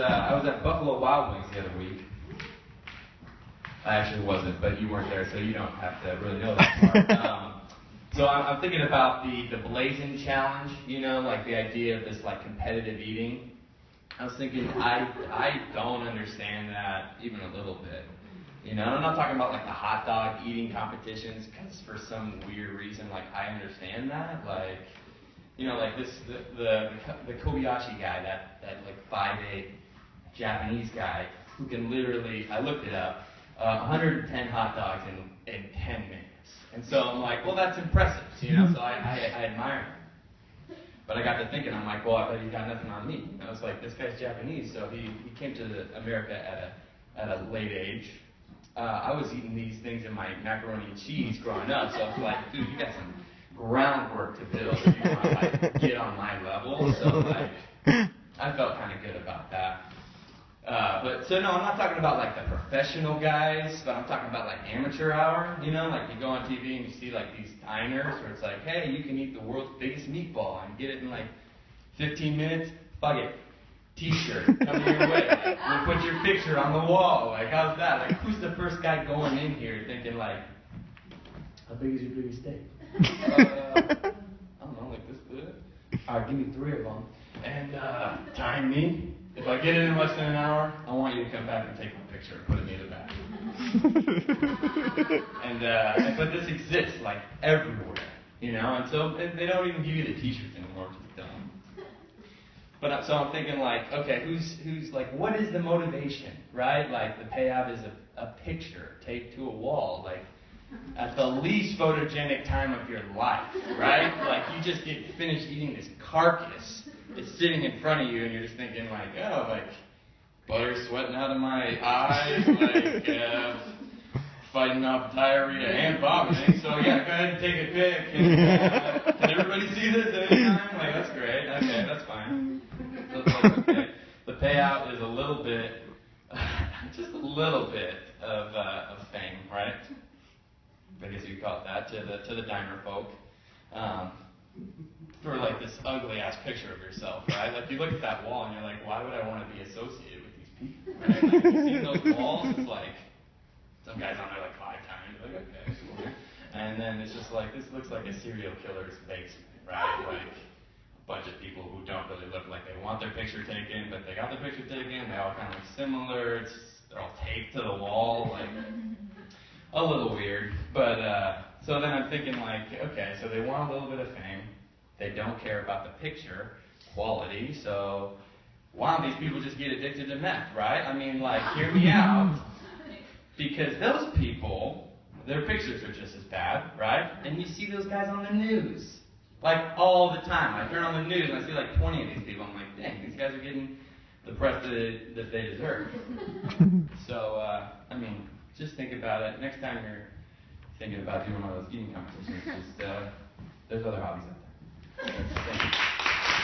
I was at Buffalo Wild Wings the other week. I actually wasn't, but you weren't there, so you don't have to really know that part. So I'm thinking about the Blazing Challenge, you know, like the idea of this like competitive eating. I was thinking, I don't understand that even a little bit. You know, I'm not talking about like the hot dog eating competitions, because for some weird reason, like I understand that, like, you know, like the Kobayashi guy, that like 5'8" Japanese guy who can literally, I looked it up, 110 hot dogs in 10 minutes. And so I'm like, well, that's impressive, you know, so I admire him. But I got to thinking, I'm like, well, I bet he's got nothing on me. I was like, this guy's Japanese, so he came to America at a late age. I was eating these things in my macaroni and cheese growing up, so I was like, dude, you got some groundwork to build if you want to like get on my level. So like, I felt kind of good about that. So no, I'm not talking about like the professional guys, but I'm talking about like amateur hour, you know, like you go on TV and you see like these diners where it's like, hey, you can eat the world's biggest meatball and get it in like 15 minutes, fuck it. T-shirt coming your way. Like, we'll put your picture on the wall. Like, how's that? Like, who's the first guy going in here thinking like, how big is your biggest steak? I don't know, like this good. All right, give me 3 of them. And time me. If I get it in less than an hour, I want you to come back and take my picture and put it in the back. But this exists like everywhere, you know. And so they don't even give you the T-shirts anymore, which is dumb. But so I'm thinking like, okay, who's like, what is the motivation, right? Like the payout is a picture taped to a wall, like at the least photogenic time of your life, right? Like you just get finished eating this carcass. It's sitting in front of you, and you're just thinking like, oh, like butter sweating out of my eyes, like fighting off diarrhea and vomiting. So yeah, go ahead and take a pic. And, can everybody see this at any time? Like that's great. Okay, that's fine. So it's like, okay, the payout is a little bit, just a little bit of fame, right? I guess you could call it that to the diner folk. For like this ugly ass picture of yourself, right? Like you look at that wall and you're like, why would I want to be associated with these people? Right? Like you see those walls, it's like some guys on there like 5 times. You're like, okay, cool. And then it's just like this looks like a serial killer's basement, right? Like a bunch of people who don't really look like they want their picture taken, but they got their picture taken. They all kind of look similar. They're all taped to the wall, like a little weird. But so then I'm thinking like, okay, so they want a little bit of fame. They don't care about the picture quality, so why don't these people just get addicted to meth, right? I mean, like, hear me out, because those people, their pictures are just as bad, right? And you see those guys on the news, like, all the time. I turn on the news and I see like 20 of these people, I'm like, dang, these guys are getting the press that they deserve. So, I mean, just think about it. Next time you're thinking about doing one of those eating competitions, just, there's other hobbies out there. Thank you.